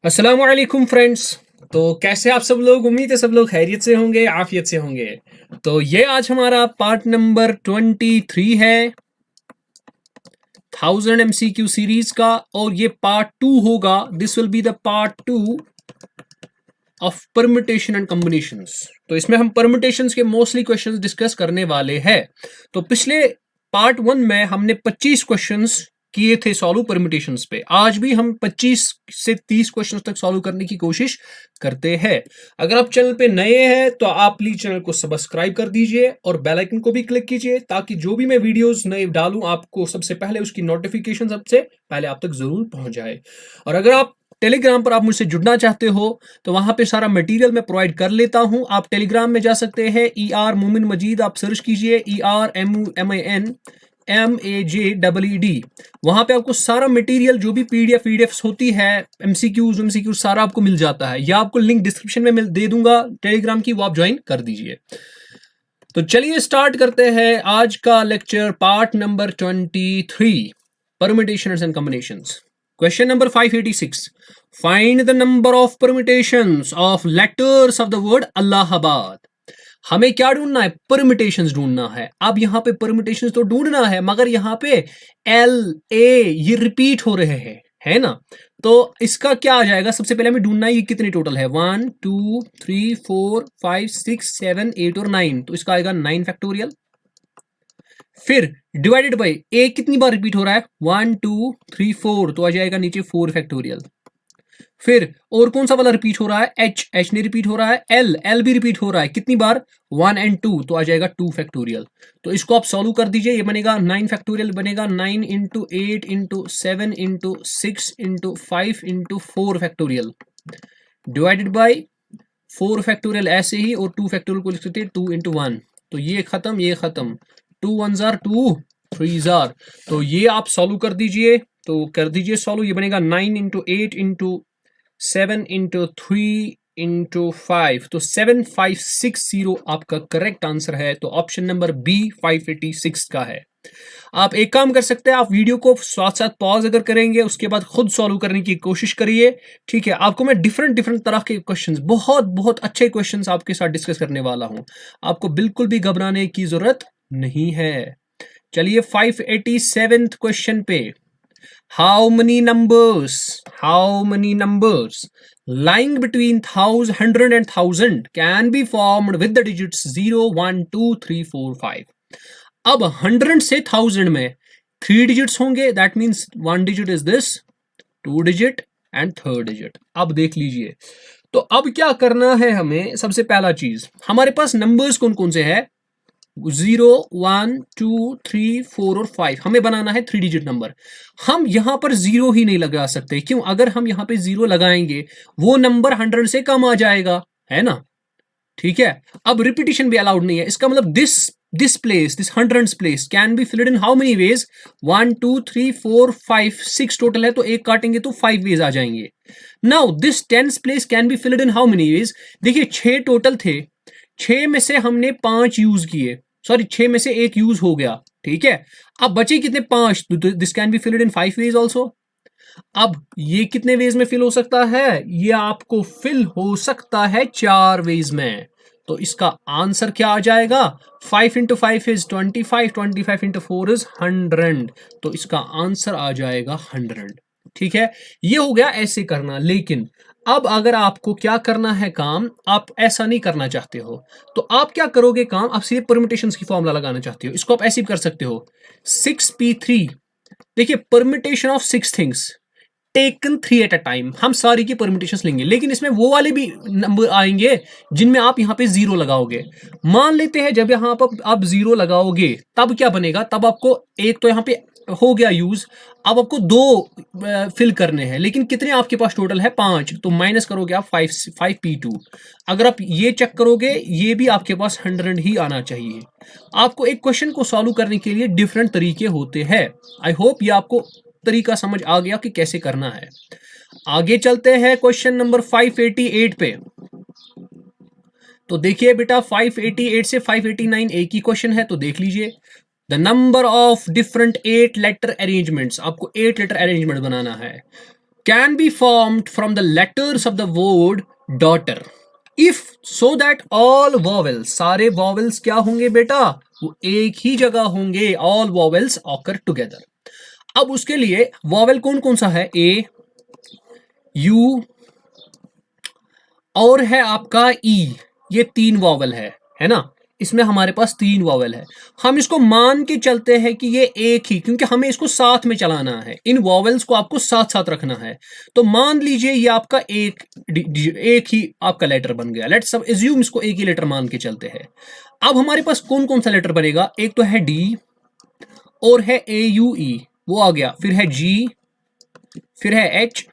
अस्सलाम वालेकुम फ्रेंड्स। तो कैसे आप सब लोग? उम्मीद है सब लोग खैरियत से होंगे, आफियत से होंगे। तो ये आज हमारा पार्ट नंबर 23 है 1000 MCQ सीरीज का, और ये पार्ट 2 होगा। This will be the part 2 of permutation and combinations. तो इसमें हम परम्यूटेशंस के मोस्टली क्वेश्चंस डिस्कस करने वाले हैं। तो पिछले पार्ट 1 में हमने 25 क्वेश्चंस किए थे सॉल्व परम्यूटेशंस पे। आज भी हम 25 से 30 क्वेश्चंस तक सॉल्व करने की कोशिश करते हैं। अगर आप चैनल पे नए हैं तो आप प्लीज चैनल को सब्सक्राइब कर दीजिए और बेल आइकन को भी क्लिक कीजिए, ताकि जो भी मैं वीडियोस नए डालूं आपको सबसे पहले उसकी नोटिफिकेशन सबसे पहले आप तक जरूर पहुंच जाए। और अगर आप टेलीग्राम पर आप मुझसे जुड़ना चाहते हो तो वहां पे सारा मटेरियल मैं प्रोवाइड कर लेता हूं। आप टेलीग्राम में जा सकते हैं, ER मोमिन मजीद आप सर्च कीजिए, ERMUMIN MAJEED। वहां पे आपको सारा मटेरियल जो भी पीडीएफ होती है, एमसीक्यूज सारा आपको मिल जाता है, या आपको लिंक डिस्क्रिप्शन में दे दूंगा टेलीग्राम की, वो आप ज्वाइन कर दीजिए। तो चलिए स्टार्ट करते हैं आज का lecture, part number 23, permutations and combinations. Question number 586, find the number of permutations of letters of the word Allahabad. हमें क्या ढूंढना है? परम्यूटेशंस ढूंढना है। अब यहाँ पे परम्यूटेशंस तो ढूंढना है, मगर यहाँ पे एल ए ये रिपीट हो रहे हैं, है ना? तो इसका क्या आ जाएगा? सबसे पहले हमें ढूंढना है ये कितने टोटल है, 1 2 3 4 5 6 7 8 और 9। तो इसका आएगा 9 फैक्टोरियल। फिर डिवाइडेड बाई ए कितनी बार रिपीट हो रहा है, 1 2 3 4, तो आ जाएगा नीचे 4 फैक्टोरियल। फिर और कौन सा वाला रिपीट हो रहा है? एच ने रिपीट हो रहा है, एल भी रिपीट हो रहा है, कितनी बार? 1 और 2, तो आ जाएगा 2 फैक्टोरियल। तो इसको आप सॉल्व कर दीजिए, ये बनेगा 9 फैक्टोरियल, बनेगा 9 into 8 into 7 into 6 into 5 into 4 factorial, divided by 4 factorial ऐसे ही, और 2 फैक्टोरियल को लिख सकते हैं 2 इंटू 1। तो ये खत्म, ये खत्म, 2 1 2 3 जार। तो ये आप सॉल्व कर दीजिए, तो कर दीजिए सॉल्व। ये बनेगा 9 इंटू 8 इंटू 7 इंटू 3 इंटू 5, तो 7560 आपका करेक्ट आंसर है। तो ऑप्शन नंबर बी 586 का है। आप एक काम कर सकते हैं, आप वीडियो को साथ साथ पॉज अगर करेंगे, उसके बाद खुद सॉल्व करने की कोशिश करिए, ठीक है? आपको मैं डिफरेंट डिफरेंट तरह के क्वेश्चंस, बहुत बहुत अच्छे क्वेश्चंस आपके साथ डिस्कस करने वाला हूं। आपको बिल्कुल भी घबराने की जरूरत नहीं है। चलिए 587 क्वेश्चन पे, How many numbers lying between 100 and 1000 can be formed with the digits 0 1 2 3 4 5? अब 100 से 1000 में 3 डिजिट्स होंगे, that means 1 digit is this, 2 digit and 3rd digit. अब देख लीजिए, तो अब क्या करना है हमें? सबसे पहला चीज, हमारे पास नंबर्स कौन कौन से है? 0 1 2 3 4 और 5। हमें बनाना है 3 डिजिट नंबर। हम यहां पर 0 ही नहीं लगा सकते, क्यों? अगर हम यहां पे 0 लगाएंगे वो नंबर 100 से कम आ जाएगा, है ना? ठीक है। अब रिपीटिशन भी अलाउड नहीं है, इसका मतलब this place, this 100 place can be filled in how many veg? 1 2 3 4 5 6 total है, तो एक काटेंगे तो 5 वेज आ जाएंगे। Now this 10 place can be filled in how many veg? देखिए 6 टोटल थे, 6 में से हमने 5 यूज किए, सॉरी 6 में से एक यूज हो गया, ठीक है? अब बचे कितने? 5। This can be filled in 5 veg also. अब ये कितने वेज में फिल हो सकता है? ये आपको फिल हो सकता है 4 वेज में। तो इसका आंसर क्या आ जाएगा? 5 इंटू 5 इज 25, 25 इंटू 4 इज 100। तो इसका आंसर आ जाएगा 100, ठीक है? ये हो गया ऐसे करना। लेकिन अब अगर आपको क्या करना है काम, आप ऐसा नहीं करना चाहते हो, तो आप क्या करोगे काम? आप सीधे परम्यूटेशंस की फॉर्मूला लगाना चाहते हो, इसको आप ऐसे भी कर सकते हो, 6p3। देखिए permutation of 6 things taken 3 eight a time, हम सारी की परम्यूटेशंस लेंगे, लेकिन इसमें वो वाले भी नंबर आएंगे जिनमें आप यहाँ पे 0 लगाओगे। मान लेते हैं जब यहाँ पर आप 0 लगाओगे, तब क्या बनेगा? तब आपको एक तो यहाँ पे हो गया यूज, अब आपको 2 फिल करने हैं, लेकिन कितने आपके पास टोटल है? 5। तो माइनस करोगे आप 5p2। अगर आप ये चेक करोगे, ये भी आपके पास 100 ही आना चाहिए। आपको एक क्वेश्चन को सॉल्व करने के लिए डिफरेंट तरीके होते हैं। आई होप ये आपको तरीका समझ आ गया कि कैसे करना है। आगे चलते हैं क्वेश्चन नंबर 588 पे। तो देखिए बेटा 588 से 589 एक ही क्वेश्चन है, तो देख लीजिए। The number of different 8 letter arrangements, आपको 8 लेटर अरेंजमेंट बनाना है। can be formed from the letters of the word daughter if so that all vowels, सारे vowels क्या होंगे बेटा, वो एक ही जगह होंगे, all vowels occur together। अब उसके लिए vowel कौन कौन सा है, ए, यू और है आपका ई, ये तीन वॉवल है ना, इसमें हमारे पास तीन वॉवल है। हम इसको मान के चलते हैं कि ये एक ही, क्योंकि हमें इसको साथ में चलाना है, इन वॉवल्स को आपको साथ साथ रखना है। तो मान लीजिए ये आपका एक ही आपका लेटर बन गया। लेट्स सब एज्यूम इसको एक ही लेटर मान के चलते हैं। अब हमारे पास कौन कौन सा लेटर बनेगा, एक तो है डी और है ए यू ई, वो आ गया, फिर है जी, फिर है एच,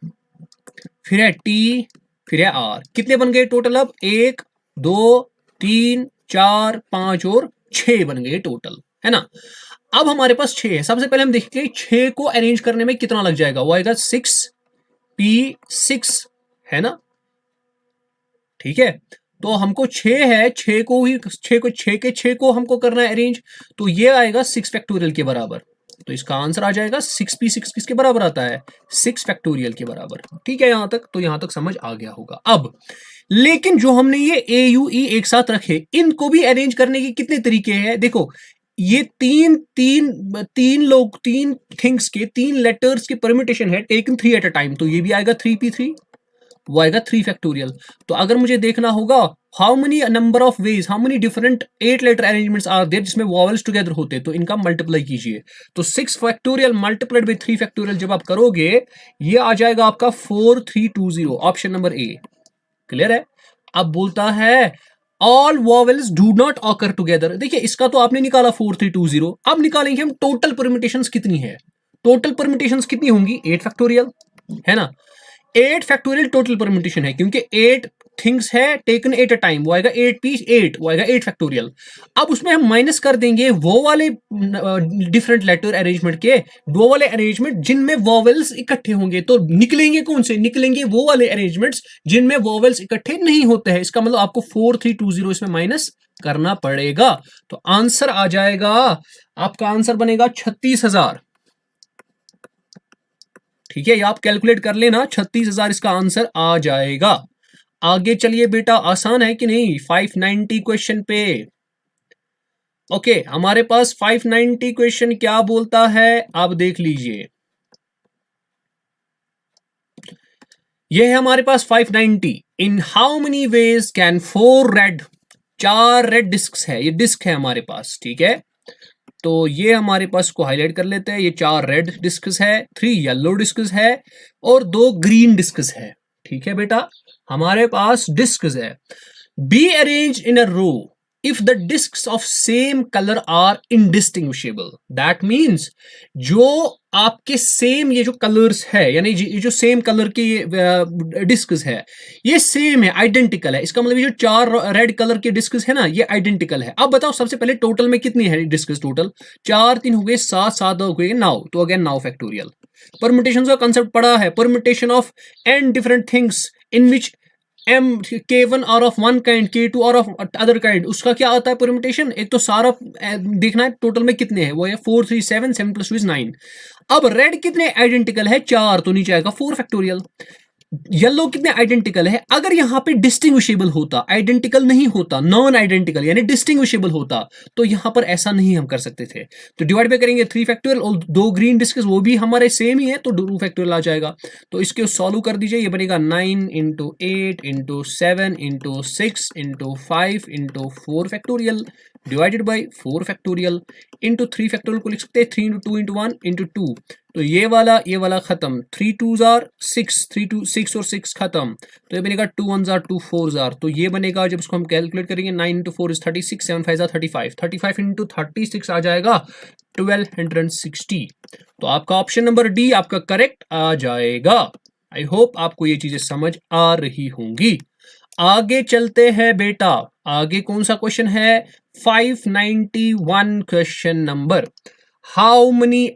फिर है टी, फिर है आर। कितने बन गए टोटल, अब 1 2 3 4 5 और 6 बन गए टोटल, है ना। अब हमारे पास 6 है। सबसे पहले हम देखेंगे 6 को अरेंज करने में कितना लग जाएगा, वो आएगा 6p6, है ना, ठीक है। तो हमको 6 है, 6 को ही 6 को हमको करना है अरेंज, तो ये आएगा 6 फैक्टोरियल के बराबर। तो इसका आंसर आ जाएगा 6p6 किसके बराबर आता है, 6 फैक्टोरियल के बराबर। ठीक है, यहां तक तो यहां तक समझ आ गया होगा। अब लेकिन जो हमने ये ए यू ई एक साथ रखे, इनको भी अरेंज करने के कितने तरीके हैं, देखो ये तीन थिंग्स के, तीन लेटर्स के परम्यूटेशन है टेकन 3 एट अ टाइम, तो ये भी आएगा 3p3, वो आएगा 3 फैक्टोरियल। तो अगर मुझे देखना होगा how many number of ways, how many different 8 letter arrangements are there जिसमें वॉवल्स टुगेदर होते, तो इनका मल्टीप्लाई कीजिए। तो 6 फैक्टोरियल मल्टीप्लाइड बाय 3 फैक्टोरियल जब आप करोगे, ये आ जाएगा आपका 4320, ऑप्शन नंबर ए। क्लियर है। अब बोलता है all vowels do not occur together. देखिए इसका तो आपने निकाला 4320, अब निकालेंगे हम टोटल परम्यूटेशंस कितनी है। टोटल परम्यूटेशंस कितनी होंगी, 8 फैक्टोरियल, है ना। 8 फैक्टोरियल टोटल परम्यूटेशन है, क्योंकि 8 थिंग्स है टेकन 8 अ टाइम, वो आएगा 8p8, वो आएगा 8 फैक्टोरियल। अब उसमें हम माइनस कर देंगे वो वाले डिफरेंट लेटर अरेंजमेंट के, वो वाले अरेंजमेंट जिनमें वॉवेल्स इकट्ठे होंगे, तो निकलेंगे कौन से, निकलेंगे वो वाले अरेंजमेंट्स जिनमें वॉवेल्स इकट्ठे नहीं होते हैं। इसका मतलब आपको 4320 इसमें माइनस करना पड़ेगा। तो आंसर आ जाएगा, आपका आंसर बनेगा 36,000। ठीक है, ये आप कैलकुलेट कर लेना, 36,000 इसका आंसर आ जाएगा। आगे चलिए बेटा, आसान है कि नहीं 590 क्वेश्चन पे। ओके, हमारे पास 590 क्वेश्चन क्या बोलता है, आप देख लीजिए। ये है हमारे पास 590। इन how many ways can 4 red, 4 red disk है, ये डिस्क है हमारे पास, ठीक है। तो ये हमारे पास को हाईलाइट कर लेते हैं, ये 4 रेड डिस्कस है, 3 येलो डिस्कस है और 2 ग्रीन डिस्कस है। ठीक है बेटा, हमारे पास डिस्कस है। Be arrange in a row if the discs of same colour are indistinguishable. That means जो आपके सेम ये जो कलर्स है, यानी ये जो सेम कलर के ये डिस्कस है, ये सेम है, आइडेंटिकल है। इसका मतलब ये जो 4 रेड कलर के डिस्कस है ना, ये आइडेंटिकल है। अब बताओ सबसे पहले टोटल में कितनी है डिस्कस, टोटल 4 3 हो गए 7 7 हो गए 9, तो अगेन 9 फैक्टोरियल। परम्यूटेशन का कंसेप्ट पढ़ा है, permutation of n different things in which m k1 are of one kind, k2 are of other kind, उसका क्या आता है परम्यूटेशन। एक तो सारा देखना है टोटल में कितने हैं, वो है 4 3 7 7 + 2 = 9। अब रेड कितने आइडेंटिकल है, 4, तो नीचे आएगा 4 फैक्टोरियल। येलो कितने आइडेंटिकल है, अगर यहां पे डिस्टिंग्विशेबल होता, आइडेंटिकल नहीं होता, नॉन आइडेंटिकल यानी डिस्टिंग्विशेबल होता, तो यहां पर ऐसा नहीं हम कर सकते थे। तो डिवाइड पे करेंगे 3 फैक्टोरियल और 2 ग्रीन डिस्कस वो भी हमारे सेम ही है, तो 2 फैक्टोरियल आ जाएगा। तो इसके सॉल्व कर दीजिए, ये बनेगा 9 × 8 × 7 × 6 × 5 × 4 factorial divided by 4 factorial into 3 factorial को लिख सकते हैं 3 × 2 × 1 × 2। तो ये वाला खत्म, 3 2s are 6, 3 2 6 और 6 खत्म, तो ये बनेगा 2 1s are 2 4s are। तो ये बनेगा, जब इसको हम कैलकुलेट करेंगे 9 × 4 = 36, 7 5 = 35, 35 × 36 आ जाएगा 1260। तो आपका ऑप्शन नंबर डी आपका करेक्ट आ जाएगा। आई होप आपको ये चीजें समझ आ रही होंगी। आगे चलते हैं बेटा, आगे कौन सा क्वेश्चन है, 591 question number. How many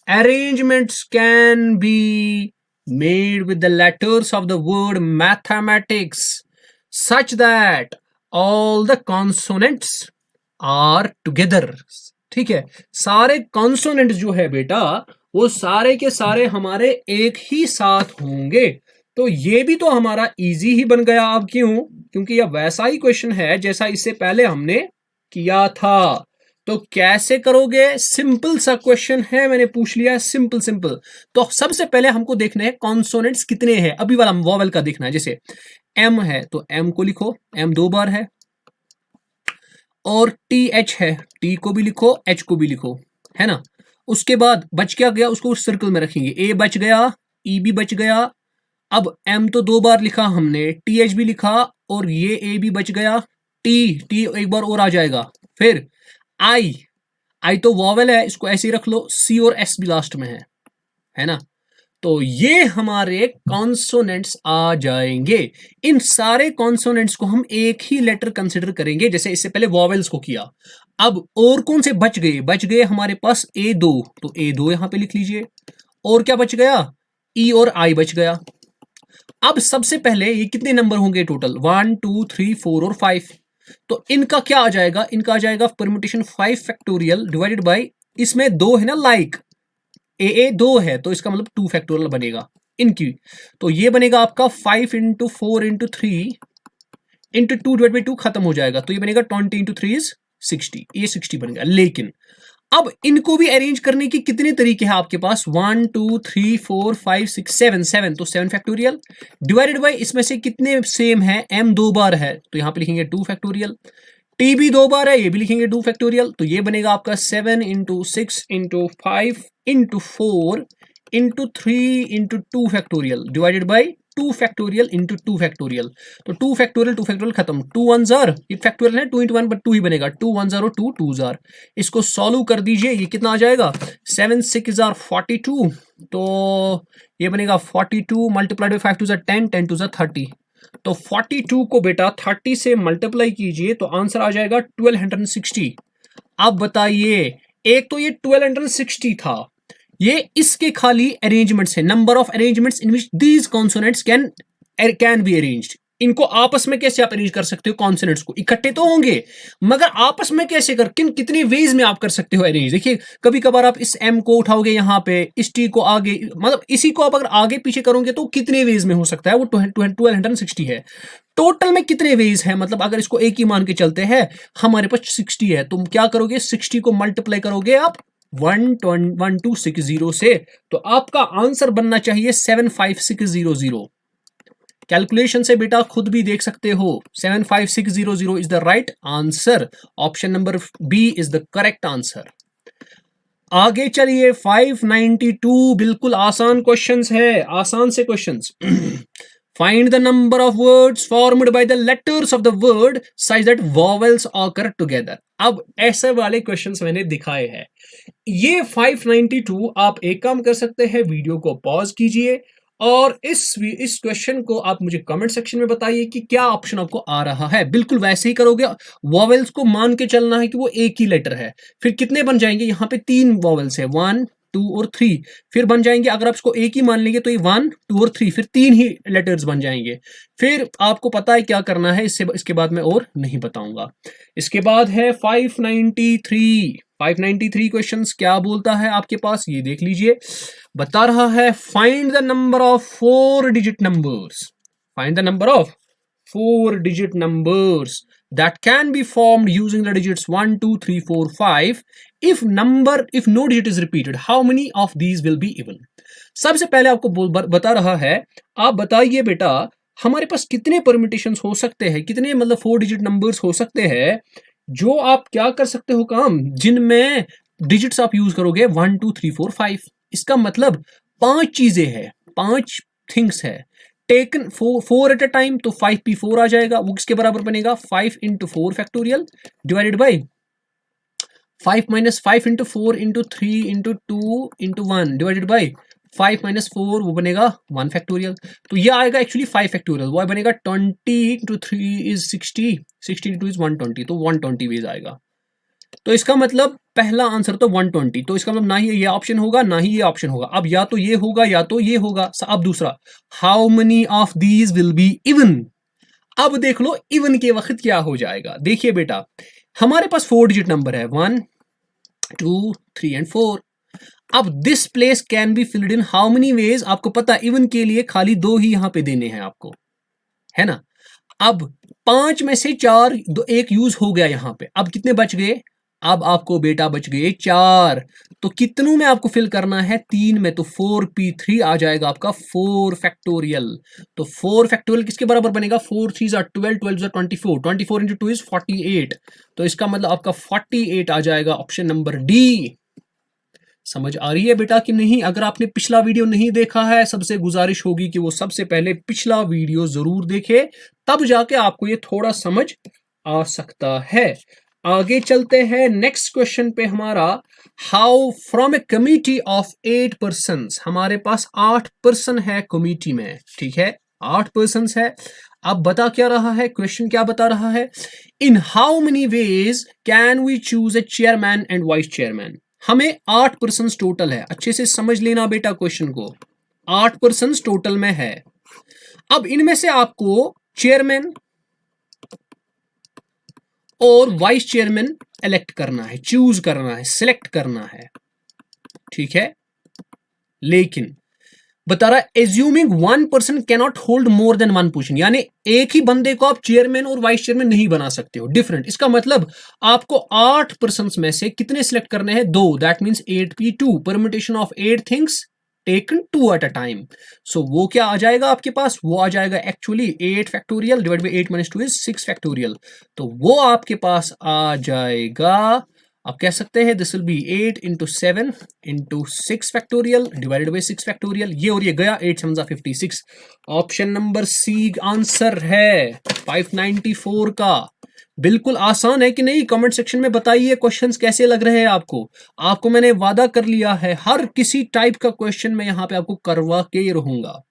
arrangements can be made with the letters of the word mathematics such that all the consonants are together। ठीक है, सारे कॉन्सोनेंट जो है बेटा वो सारे के सारे हमारे एक ही साथ होंगे। तो ये भी तो हमारा इजी ही बन गया। अब क्यों? क्योंकि यह वैसा ही क्वेश्चन है जैसा इससे पहले हमने किया था। तो कैसे करोगे? सिंपल सा क्वेश्चन है, मैंने पूछ लिया, सिंपल सिंपल। तो सबसे पहले हमको देखना है कॉन्सोनेंट्स कितने हैं, अभी वाला वॉवेल का देखना है। जैसे एम है तो एम को लिखो, एम 2 बार है। और टी एच है, टी को भी लिखो, एच को भी लिखो, है ना। उसके बाद बच क्या गया, उसको सर्कल में रखेंगे। ए बच गया, ई भी बच गया। अब एम तो 2 बार लिखा हमने, टी एच भी लिखा, और ये ए भी बच गया। टी टी एक बार और आ जाएगा। फिर आई, आई तो वॉवेल है, इसको ऐसे ही रख लो। सी और एस भी लास्ट में है ना। तो ये हमारे कॉन्सोनेंट्स आ जाएंगे। इन सारे कॉन्सोनेंट्स को हम एक ही लेटर कंसिडर करेंगे, जैसे इससे पहले वॉवेल्स को किया। अब और कौन से बच गए? बच गए हमारे पास A2, तो A2 यहां पे लिख लीजिए। और क्या बच गया? ई और आई बच गया। अब सबसे पहले ये कितने नंबर होंगे टोटल? 1 2 3 4 और 5। तो इनका क्या आ जाएगा? इनका आ जाएगा परम्यूटेशन 5 फैक्टोरियल डिवाइडेड बाई, इसमें 2 है ना लाइक, ए 2 है तो इसका मतलब 2 फैक्टोरियल बनेगा इनकी। तो ये बनेगा आपका 5 into 4 into 3 into 2 divide by 2 खत्म हो जाएगा। तो ये बनेगा 20 इंटू 3 इज 60, ये 60 बनेगा। लेकिन अब इनको भी अरेंज करने के कितने तरीके हैं आपके पास? 1 2 3 4 5 6 7, 7 तो 7 फैक्टोरियल डिवाइडेड बाई, इसमें से कितने सेम है? एम 2 बार है तो यहां पे लिखेंगे 2 फैक्टोरियल। टी भी 2 बार है, ये भी लिखेंगे 2 फैक्टोरियल। तो ये बनेगा आपका 7 into 6 into 5 into 4 into 3 into 2 factorial divided by 2 factorial into 2 factorial. तो 2 फैक्टोरियल खत्म। 2 1 जार, ये फैक्टोरियल है 2 इंटू 1 बट 2 ही बनेगा। 2 1 जार और 2 2 जार। इसको सॉल्व कर दीजिए, ये कितना आ जाएगा? 7 6 जार 42। तो ये बनेगा 42 मल्टीप्लाइड बाई 5 2 जार 10, 10 2 जार 30। तो 42 को बेटा 30 से मल्टीप्लाई कीजिए तो आंसर आ जाएगा 1260। अब बताइए, एक तो ये 1260 था, ये इसके खाली अरेंजमेंट्स है, number of arrangements in which these consonants can be arranged. इनको आपस में कैसे आप अरेंज कर सकते हो? कॉन्सोनेंट्स को इकट्ठे तो होंगे, मगर आपस में कैसे कितनी वेज में आप कर सकते हो अरेंज? देखिए कभी कभार आप इस एम को उठाओगे यहाँ पे, इस टी को आगे, मतलब इसी को आप अगर आगे पीछे करोगे तो कितने वेज में हो सकता है? वो 1260 है। टोटल में कितने वेज है? मतलब अगर इसको एक ही मान के चलते हैं, हमारे पास 60 है, तुम क्या करोगे? 60 को मल्टीप्लाई करोगे आप 1260 से, तो आपका आंसर बनना चाहिए 75600। कैलकुलेशन से बेटा खुद भी देख सकते हो, 75600 is the right answer. Option number b is the correct answer. आगे चलिए 592, बिल्कुल आसान क्वेश्चंस है, आसान से questions. Find the number of words formed by the letters of the word such that vowels occur together। अब ऐसे वाले क्वेश्चंस मैंने दिखाए हैं। ये 592 आप एक काम कर सकते हैं, वीडियो को पॉज कीजिए और इस क्वेश्चन को आप मुझे कमेंट सेक्शन में बताइए कि क्या ऑप्शन आपको आ रहा है। बिल्कुल वैसे ही करोगे, वॉवेल्स को मान के चलना है कि वो एक ही लेटर है। फिर कितने बन जाएंगे? यहाँ पे 3 वॉवेल्स है, 1 2 और 3, फिर बन जाएंगे, अगर आप इसको एक ही मान लेंगे तो ये 1 2 और 3, फिर 3 ही लेटर्स बन जाएंगे। फिर आपको पता है क्या करना है, इसके बाद मैं और नहीं बताऊंगा। इसके बाद है 593 क्वेश्चंस क्या बोलता है आपके पास, ये देख लीजिए। बता रहा है find the number of 4 digit numbers, find the number of 4 digit numbers that can be formed using the digits 1 2 3 4 5 if no digit is repeated, how many of these will be even। सबसे पहले आपको बता रहा है, आप बताइए बेटा हमारे पास कितने परम्यूटेशंस हो सकते हैं, कितने मतलब 4 डिजिट नंबर्स हो सकते हैं जो आप क्या कर सकते हो काम, जिनमें डिजिट्स आप यूज करोगे 1 2 3 4 5। इसका मतलब 5 चीजें हैं, 5 थिंग्स है टेकन 4 एट अ टाइम, तो 5p4 आ जाएगा। वो किसके बराबर बनेगा? 5 into 4 factorial divided by 5 minus 5 into 4 into 3 into 2 into 1 divided by 5 minus 4, वो बनेगा 1 फैक्टोरियल। तो ये आएगा एक्चुअली 5 फैक्टोरियल, वो बनेगा 20 इंटू 3 इज 60, 60 इंटू इज 120, तो 120 वेज आएगा। तो इसका मतलब पहला आंसर तो 120, तो इसका मतलब ना ही ये ऑप्शन होगा ना ही ये ऑप्शन होगा। अब या तो ये होगा या तो ये होगा। अब दूसरा, how many of these will be even. अब देख लो इवन के वक्त क्या हो जाएगा। देखिए बेटा हमारे पास 4 डिजिट नंबर है, 1 2 3 एंड 4। अब this place can be filled in how many veg, आपको पता इवन के लिए खाली 2 ही यहां पे देने हैं आपको, है ना। अब 5 में से 4 एक यूज हो गया यहां पे, अब कितने बच गए, अब आपको बेटा बच गए 4। तो कितनों में आपको फिल करना है, 3 में, तो 4p3 आ जाएगा आपका 4 फैक्टोरियल। तो 4 फैक्टोरियल किसके बराबर बनेगा, 4 3 12, 12 24, 24 इंटू 2 इज 48। तो इसका मतलब आपका 48 आ जाएगा, ऑप्शन नंबर डी। समझ आ रही है बेटा कि नहीं। अगर आपने पिछला वीडियो नहीं देखा है, सबसे गुजारिश होगी कि वो सबसे पहले पिछला वीडियो जरूर देखे, तब जाके आपको ये थोड़ा समझ आ सकता है। आगे चलते हैं नेक्स्ट क्वेश्चन पे हमारा, how from A committee of 8 person, हमारे पास 8 पर्सन है कमिटी में, ठीक है 8 पर्सन है। अब बता क्या रहा है, क्वेश्चन क्या बता रहा है, in how many ways can we choose a chairman and vice chairman. हमें 8 पर्सन टोटल है, अच्छे से समझ लेना बेटा क्वेश्चन को, 8 पर्सन टोटल में है। अब इनमें से आपको चेयरमैन और वाइस चेयरमैन इलेक्ट करना है, चूज करना है, सिलेक्ट करना है, ठीक है। लेकिन बता रहा है assuming 1 person cannot hold more than 1 position, यानी एक ही बंदे को आप चेयरमैन और वाइस चेयरमैन नहीं बना सकते हो, डिफरेंट। इसका मतलब आपको 8 पर्सन में से कितने सिलेक्ट करने हैं, 2, that means 8p2, permutation of 8 things taken 2 at a time. So वो क्या आ जाएगा आपके पास, वो आ जाएगा actually 8 factorial divide by 8 minus 2 is 6 factorial. तो वो आपके पास आ जाएगा, आप कह सकते हैं this will be 8 into 7 into 6 factorial divided by 6 factorial, ये और ये गया 8 7 56। ऑप्शन नंबर सी आंसर है 594 का। बिल्कुल आसान है कि नहीं, कमेंट सेक्शन में बताइए क्वेश्चंस कैसे लग रहे हैं आपको। आपको मैंने वादा कर लिया है हर किसी टाइप का क्वेश्चन मैं यहां पे आपको करवा के रहूंगा।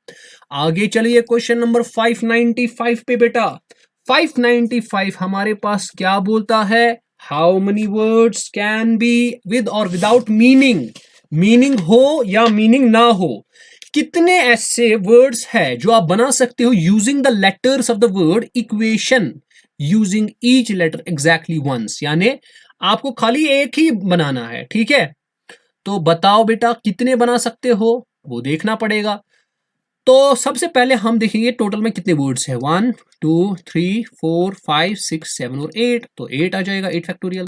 आगे चलिए क्वेश्चन नंबर 595 पे बेटा, 595 हमारे पास क्या बोलता है, how many words can be with और विदाउट मीनिंग, मीनिंग हो या मीनिंग ना हो, कितने ऐसे वर्ड्स है जो आप बना सकते हो using the letters of the word equation, using each letter exactly once, यानी आपको खाली एक ही बनाना है, ठीक है। तो बताओ बेटा कितने बना सकते हो, वो देखना पड़ेगा। तो सबसे पहले हम देखेंगे टोटल में कितने वर्ड्स है, 1 2 3 4 5 6 7 और 8, तो 8 आ जाएगा 8 फैक्टोरियल।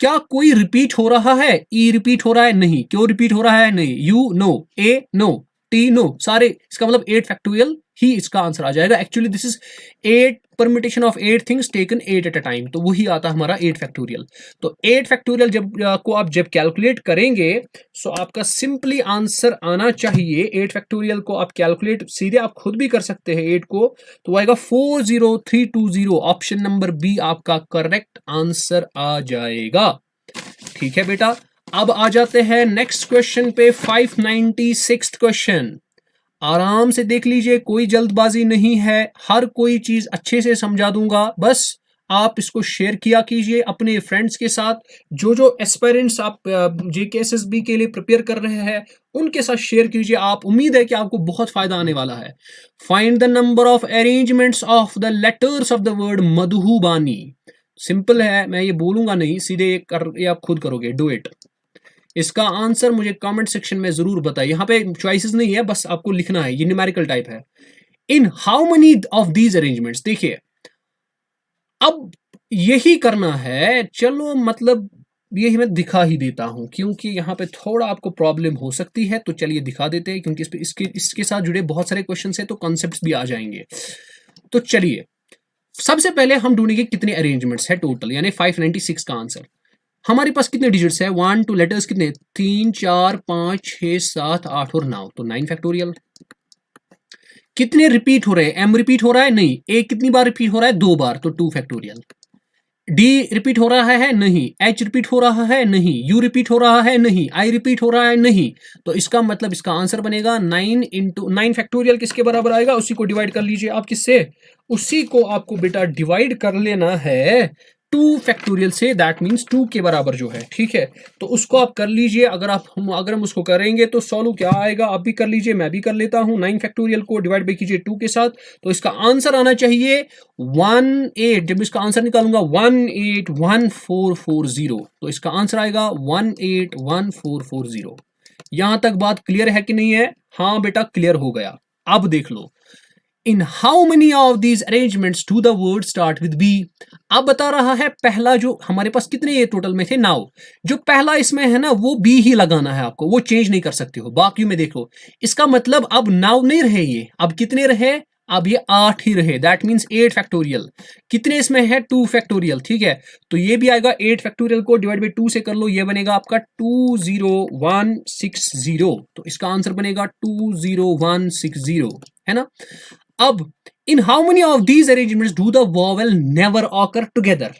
क्या कोई रिपीट हो रहा है, ई रिपीट हो रहा है, नहीं, क्यों रिपीट हो रहा है, नहीं, U no, A no, T no, सारे, इसका मतलब 8 फैक्टोरियल ही इसका आंसर आ जाएगा। Actually this is 8 permutation of 8 things taken 8 eight a time, तो वही आता हमारा 8 फैक्टोरियल। तो 8 फैक्टोरियल जब को आप जब कैलकुलेट करेंगे, सो आपका सिंपली आंसर आना चाहिए, 8 फैक्टोरियल को आप कैलकुलेट सीधे आप खुद भी कर सकते हैं 8 को, तो आएगा 40320, ऑप्शन नंबर बी आपका करेक्ट आंसर आ जाएगा, ठीक है बेटा। अब आ जाते हैं नेक्स्ट क्वेश्चन पे, 596 क्वेश्चन। आराम से देख लीजिए, कोई जल्दबाजी नहीं है, हर कोई चीज अच्छे से समझा दूंगा, बस आप इसको शेयर किया कीजिए अपने फ्रेंड्स के साथ। जो जो एस्पायरेंट्स आप जेकेएसएसबी के लिए प्रिपेयर कर रहे हैं उनके साथ शेयर कीजिए, आप, उम्मीद है कि आपको बहुत फायदा आने वाला है। Find the number of arrangements of the letters of the word Madhubani. Simple है, मैं ये बोलूंगा नहीं, सीधे ये आप खुद करोगे, डू इट। इसका आंसर मुझे कमेंट सेक्शन में जरूर बताइए, यहाँ पे चॉइसेस नहीं है, बस आपको लिखना है, ये न्यूमेरिकल टाइप है। In how many of these arrangements, देखिए अब यही करना है, चलो मतलब यही मैं दिखा ही देता हूं, क्योंकि यहाँ पे थोड़ा आपको प्रॉब्लम हो सकती है, तो चलिए दिखा देते हैं, क्योंकि इसके साथ जुड़े बहुत सारे क्वेश्चन है, तो कॉन्सेप्ट्स भी आ जाएंगे। तो चलिए सबसे पहले हम ढूंढेंगे कितने अरेंजमेंट्स है टोटल, यानी 596 का आंसर। हमारे पास कितने डिजिट्स है, 1 2 लेटर्स कितने, 3 4 5 6 7 8 और 9, तो 9 फैक्टोरियल। कितने रिपीट हो रहे हैं, एम रिपीट हो रहा है, नहीं, ए कितनी बार रिपीट हो रहा है, 2 बार, तो 2 फैक्टोरियल। डी रिपीट हो रहा है, नहीं, एच रिपीट हो रहा है, नहीं, यू रिपीट हो रहा है, नहीं, आई रिपीट हो रहा है, नहीं, तो इसका मतलब इसका आंसर बनेगा 9 इंटू 9 फैक्टोरियल किसके बराबर आएगा, उसी को डिवाइड कर लीजिए आप, किससे, उसी को आपको बेटा डिवाइड कर लेना है 2 फैक्टोरियल से, दैट मीन्स 2 के बराबर जो है, ठीक है। तो उसको आप कर लीजिए, अगर हम उसको करेंगे तो सॉल्व क्या आएगा, आप भी कर लीजिए, मैं भी कर लेता हूं, 9 फैक्टोरियल को डिवाइड बाई कीजिए 2 के साथ, तो इसका आंसर आना चाहिए 18, जब इसका आंसर निकालूंगा 181440, तो इसका आंसर आएगा 181440, यहां तक बात क्लियर है कि नहीं है? हाँ बेटा क्लियर हो गया। अब देख लो, in how many of these arrangements do the word start with B. अब बता रहा है पहला, जो हमारे पास कितने ये टोटल में थे, नाउ जो पहला इसमें है ना वो बी ही लगाना है आपको, वो चेंज नहीं कर सकते हो। बाकी में देखो, इसका मतलब अब नाउ नहीं रहे ये, अब कितने रहे, अब ये 8 ही रहे, दैट मीन्स 8 फैक्टोरियल। कितने इसमें है, 2 फैक्टोरियल, ठीक है। तो ये भी आएगा 8 फैक्टोरियल को डिवाइड बाई 2 से कर लो, ये बनेगा आपका 20160। तो इसका आंसर बनेगा 20160, है ना। अब इन how many of these arrangements do the vowel never occur together.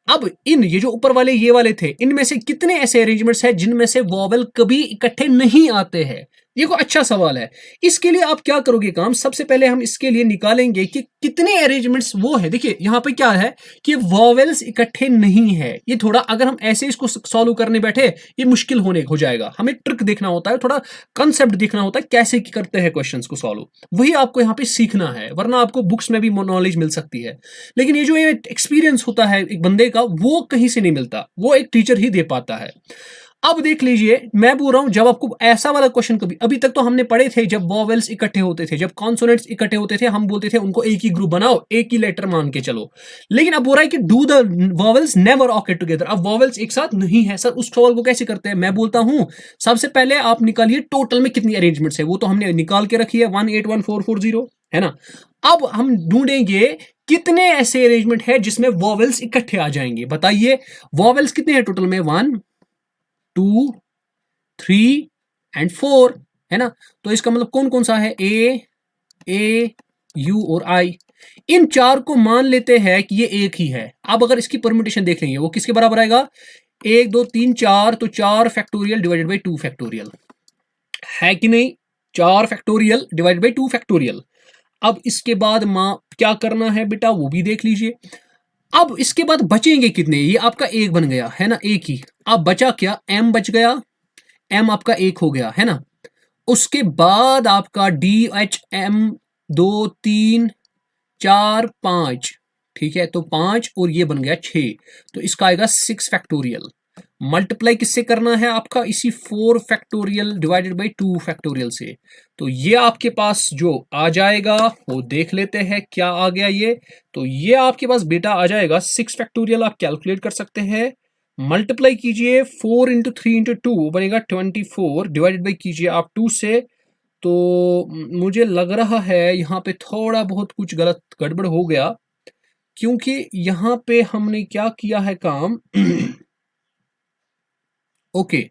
अब इन ये जो ऊपर वाले ये वाले थे, इनमें से कितने ऐसे अरेंजमेंट्स हैं जिनमें से वॉवेल कभी इकट्ठे नहीं आते हैं। ये को अच्छा सवाल है। इसके लिए आप क्या करोगे काम, सबसे पहले हम इसके लिए निकालेंगे कि कितने अरेंजमेंट्स वो है। देखिए यहाँ पे क्या है कि वॉवेल्स इकट्ठे नहीं है। ये थोड़ा अगर हम ऐसे इसको सॉल्व करने बैठे ये मुश्किल होने हो जाएगा। हमें ट्रिक देखना होता है, थोड़ा कंसेप्ट देखना होता है, कैसे करते हैं क्वेश्चंस को सॉल्व, वही आपको यहाँ पे सीखना है, वरना आपको बुक्स में भी नॉलेज मिल सकती है। लेकिन ये जो ये एक्सपीरियंस होता है एक बंदे का, वो कहीं से नहीं मिलता, वो एक टीचर ही दे पाता है। अब देख लीजिए, मैं बोल रहा हूं जब आपको ऐसा वाला क्वेश्चन, कभी अभी तक तो हमने पढ़े थे जब वॉवेल्स इकट्ठे होते थे, जब कॉन्सोनेंट्स इकट्ठे होते थे, हम बोलते थे उनको एक ही ग्रुप बनाओ, एक ही लेटर मान के चलो। लेकिन अब बोल रहा है कि do the vowels never occur together. अब वॉवेल्स एक साथ नहीं है सर, उस सवाल को कैसे करते हैं? मैं बोलता हूं सबसे पहले आप निकालिए टोटल में कितनी अरेंजमेंट्स है, वो तो हमने निकाल के रखी है 181440, है ना। अब हम ढूंढेंगे कितने ऐसे अरेंजमेंट है जिसमें वॉवेल्स इकट्ठे आ जाएंगे। बताइए वॉवेल्स कितने हैं टोटल में, 1 2 3 एंड 4, है ना। तो इसका मतलब कौन कौन सा है, ए यू और आई। इन चार को मान लेते हैं कि ये एक ही है। अब अगर इसकी परम्यूटेशन देख लेंगे वो किसके बराबर आएगा, 1 2 3 4, तो 4 फैक्टोरियल डिवाइडेड बाई 2 फैक्टोरियल, है कि नहीं। 4 फैक्टोरियल डिवाइडेड बाई 2 फैक्टोरियल। अब इसके बाद मां क्या करना है बेटा, वो भी देख लीजिए। अब इसके बाद बचेंगे कितने, ये आपका एक बन गया है ना, एक ही। अब बचा क्या, एम बच गया, एम आपका एक हो गया, है ना। उसके बाद आपका डी एच एम 2 3 4 5, ठीक है। तो 5 और ये बन गया 6, तो इसका आएगा 6 फैक्टोरियल। मल्टीप्लाई किससे करना है आपका, इसी 4 फैक्टोरियल डिवाइडेड बाई 2 फैक्टोरियल से। तो ये आपके पास जो आ जाएगा वो देख लेते हैं क्या आ गया ये। तो ये आपके पास बेटा आ जाएगा 6 फैक्टोरियल, आप कैलकुलेट कर सकते हैं। मल्टीप्लाई कीजिए 4 इंटू 3 इंटू 2 बनेगा 24, डिवाइडेड बाई कीजिए आप 2 से। तो मुझे लग रहा है यहाँ पे थोड़ा बहुत कुछ गलत गड़बड़ हो गया, क्योंकि यहाँ पे हमने क्या किया है काम ओके,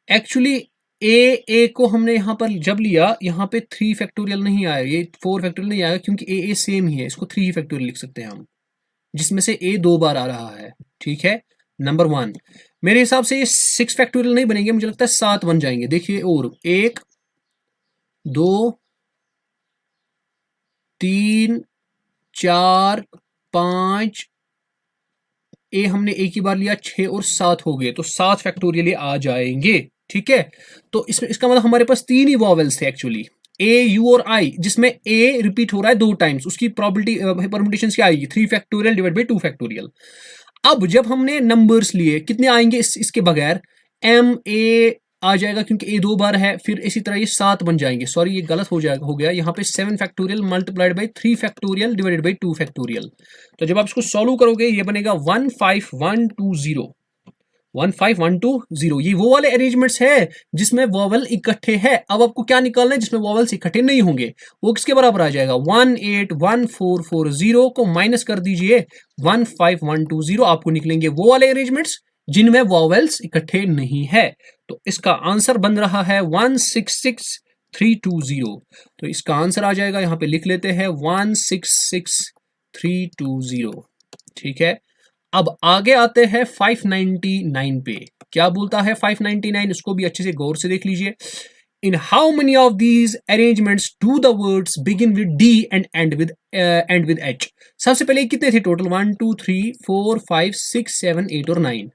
एक्चुअली ए को हमने यहाँ पर जब लिया, यहाँ पे 3 फैक्टोरियल नहीं आया, ये 4 फैक्टोरियल नहीं आया, क्योंकि ए सेम ही है, इसको 3 फैक्टोरियल लिख सकते हैं हम, जिसमें से ए 2 बार आ रहा है, ठीक है। नंबर 1 मेरे हिसाब से ये 6 फैक्टोरियल नहीं बनेंगे, मुझे लगता है 7 बन जाएंगे। देखिए, और 1 2 3 4 5, ए हमने एक ही बार लिया, 6 और 7 हो गए, तो 7 फैक्टोरियल आ जाएंगे, ठीक है। तो इसमें इसका मतलब हमारे पास 3 ही वॉवेल्स थे एक्चुअली, ए यू और आई, जिसमें ए रिपीट हो रहा है 2 टाइम्स, उसकी प्रोबेबिलिटी परम्यूटेशन क्या आएगी, 3 फैक्टोरियल डिवाइड बाई 2 फैक्टोरियल। अब जब हमने नंबर्स लिए, कितने आएंगे इसके बगैर, एम ए आ जाएगा क्योंकि ए 2 बार है, फिर इसी तरह ये 7 बन जाएंगे। सॉरी ये गलत हो जाएगा, हो गया यहाँ पे 7 factorial multiplied by 3 factorial divided by 2 factorial. तो जब आप इसको सॉल्व करोगे ये बनेगा 15120, 15120। ये वो वाले अरेंजमेंट्स है जिसमें वॉवेल इकट्ठे है। अब आपको क्या निकालना है जिसमें वॉवेल्स इकट्ठे नहीं होंगे, वो किसके बराबर आ जाएगा, 1814440 को माइनस कर दीजिए 15120, आपको निकलेंगे वो वाले अरेंजमेंट्स जिनमें वॉवेल्स इकट्ठे नहीं है। तो इसका आंसर बन रहा है 166320। तो इसका आंसर आ जाएगा, यहां पे लिख लेते हैं 166320, ठीक है। अब आगे आते हैं 599 पे। क्या बोलता है 599, इसको भी अच्छे से गौर से देख लीजिए। इन how many of these arrangements do the words begin with D and end with H. सबसे पहले कितने थे टोटल, 1 2 3 4 5 6 7 8 और 9,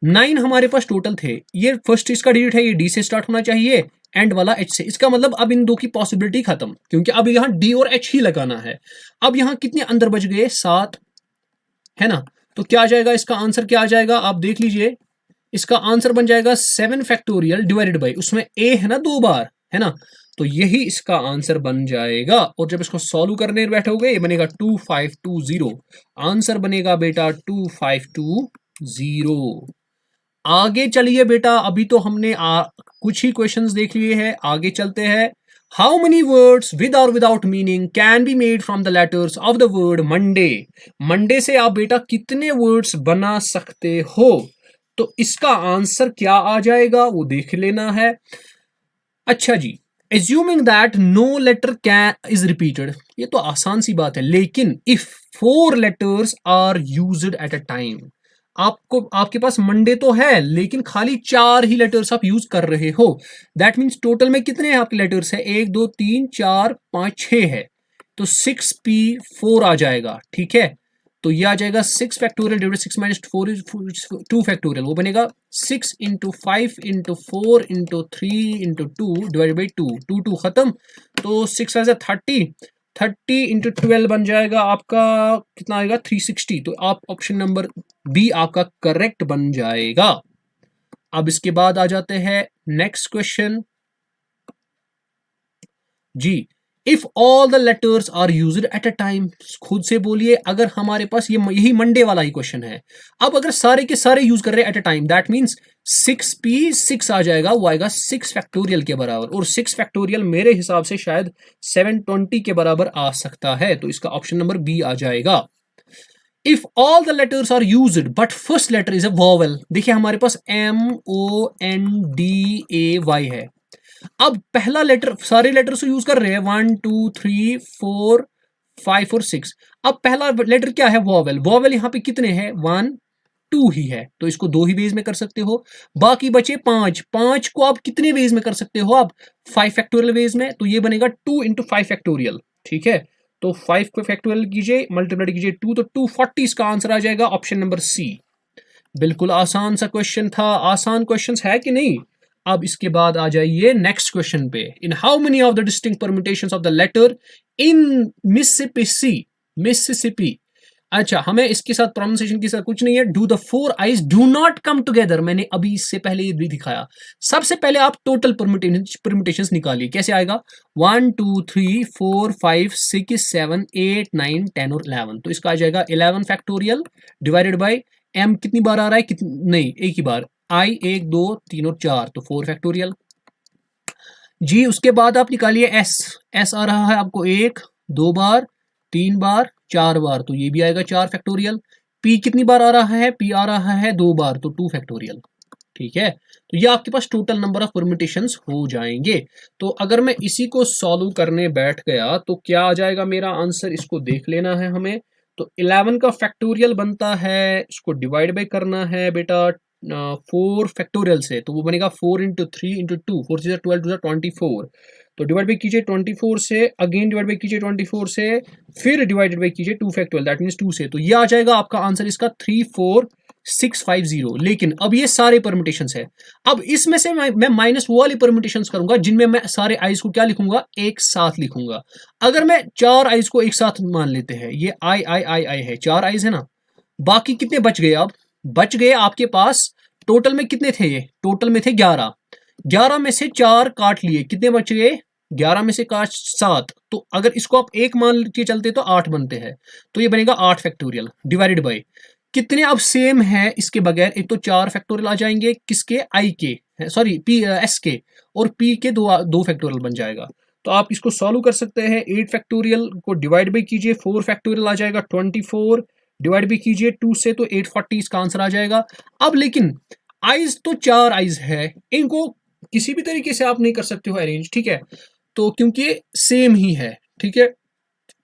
9 हमारे पास टोटल थे। ये फर्स्ट इसका डिजिट है, ये डी से स्टार्ट होना चाहिए, एंड वाला एच से। इसका मतलब अब इन दो की पॉसिबिलिटी खत्म, क्योंकि अब यहाँ डी और एच ही लगाना है। अब यहाँ कितने अंदर बच गए, 7, है ना। तो क्या आ जाएगा, इसका आंसर क्या आ जाएगा, आप देख लीजिए, इसका आंसर बन जाएगा 7 फैक्टोरियल डिवाइडेड बाई, उसमें ए है ना 2 बार, है ना, तो यही इसका आंसर बन जाएगा। और जब इसको सॉल्व करने बैठोगे ये बनेगा 2520, आंसर बनेगा बेटा 2520। आगे चलिए बेटा, अभी तो हमने कुछ ही क्वेश्चंस देख लिए हैं, आगे चलते हैं। हाउ मेनी वर्ड्स विद और without meaning can be made from the letters of the word Monday. Monday से आप बेटा कितने वर्ड्स बना सकते हो, तो इसका आंसर क्या आ जाएगा वो देख लेना है। अच्छा जी, assuming that no letter can is repeated, ये तो आसान सी बात है, लेकिन if 4 letters are used at a time, आपको आपके पास मंडे तो है लेकिन खाली 4 ही लेटर्स आप यूज कर रहे हो, दैट मीन्स टोटल में कितने हैं आपके लेटर्स है, 1 2 3 4 5 6 है, तो 6p4 आ जाएगा, ठीक है। तो ये आ जाएगा 6 factorial divided 6 minus 4 is 2 factorial, वो बनेगा 6 into 5 into 4 into 3 into 2 divided by 2, 2 2 खत्म, तो 6 एज 30, 30 इंटू 12 बन जाएगा आपका कितना आएगा 360, तो आप ऑप्शन नंबर बी आपका करेक्ट बन जाएगा। अब इसके बाद आ जाते हैं नेक्स्ट क्वेश्चन जी, if all the letters are used at a time, खुद से बोलिए, अगर हमारे पास ये यही मंडे वाला ही क्वेश्चन है, अब अगर सारे के सारे यूज कर रहे हैं eight a time, that means 6p6 आ जाएगा, वो आएगा 6 फैक्टोरियल के बराबर, और 6 फैक्टोरियल मेरे हिसाब से शायद 720 के बराबर आ सकता है, तो इसका ऑप्शन नंबर बी आ जाएगा। If all the letters are used but first letter is a vowel, देखिए हमारे पास MONDAY है, अब पहला लेटर, सारे लेटर्स यूज कर रहे हैं 1 2 3 4 5 और 6, अब पहला लेटर क्या है, वॉवेल, वॉवेल यहाँ पे कितने हैं 1 2 ही है, तो इसको 2 ही वेज में कर सकते हो, बाकी बचे 5, 5 को आप कितने वेज में कर सकते हो, आप 5 फैक्टोरियल वेज में, तो ये बनेगा 2 इंटू 5 फैक्टोरियल, ठीक है, तो 5 को फैक्टोरियल कीजिए, मल्टीप्लाई कीजिए 2, तो 240 इसका आंसर आ जाएगा, ऑप्शन नंबर सी। बिल्कुल आसान सा क्वेश्चन था, आसान क्वेश्चन है कि नहीं। अब इसके बाद आ जाइए नेक्स्ट क्वेश्चन पे, in how many of the distinct permutations of the letter in Mississippi, अच्छा हमें इसके साथ प्रोनाउंसिएशन के साथ कुछ नहीं है, do the 4 eyes do not come together, मैंने अभी इससे पहले ये भी दिखाया। सबसे पहले आप टोटल परम्यूटेशंस निकालिए, कैसे आएगा 1 2 3 4 5 6 7 8 9 10 और 11, तो इसका आ जाएगा 11 फैक्टोरियल डिवाइडेड बाई m कितनी बार आ रहा है, नहीं एक ही बार, i 1 2 3 और 4, तो 4 फैक्टोरियल जी। उसके बाद आप निकालिए s आ रहा है आपको 1 2 बार 3 बार 4 बार, तो ये भी आएगा 4 फैक्टोरियल। p कितनी बार आ रहा है, p आ रहा है 2 बार, तो 2 फैक्टोरियल, ठीक है। तो ये आपके पास टोटल नंबर ऑफ परम्यूटेशंस हो जाएंगे। तो अगर मैं इसी को सॉल्व करने बैठ गया तो क्या आ जाएगा मेरा आंसर, इसको देख लेना है हमें। तो 11 का फैक्टोरियल बनता है, इसको डिवाइड बाय करना है बेटा 4 फैक्टोरियल से, तो वो बनेगा 4 इंटू 3 इंटू 2, 4 से 12 टू 24, तो डिवाइड बाई कीजिए 24 से, अगेन डिवाइड बाई कीजिए 24 से, फिर डिवाइडेड बाई कीजिए 2 फैक्टोरियल, दैट मीन्स 2 से, तो ये आ जाएगा आपका आंसर इसका 34650। लेकिन अब ये सारे परम्यूटेशंस है, अब इसमें से मैं माइनस वो वाली परम्यूटेशंस करूंगा जिनमें मैं सारे आइज को क्या लिखूंगा, एक साथ लिखूंगा। अगर मैं 4 आइज को एक साथ मान लेते हैं, ये आई है, 4 आइज है ना, बाकी कितने बच गए, अब बच गए आपके पास टोटल में कितने थे, ये टोटल में थे 11, 11 में से 4 काट लिए, कितने बच गए 11 में से काट 7, तो अगर इसको आप एक मान के चलते तो 8 बनते हैं, तो ये बनेगा 8 फैक्टोरियल डिवाइडेड बाय कितने, अब सेम है इसके बगैर, एक तो 4 फैक्टोरियल आ जाएंगे किसके, आई के, सॉरी पी एस के, और पी के 2 फैक्टोरियल बन जाएगा। तो आप इसको सॉल्व कर सकते हैं, 8 फैक्टोरियल को डिवाइड बाई कीजिए 4 फैक्टोरियल आ जाएगा 24, डिवाइड भी कीजिए 2 से, तो 840 इसका आंसर आ जाएगा। अब लेकिन आइज तो 4 आइज है, इनको किसी भी तरीके से आप नहीं कर सकते हो अरेंज, ठीक है, तो क्योंकि सेम ही है, ठीक है,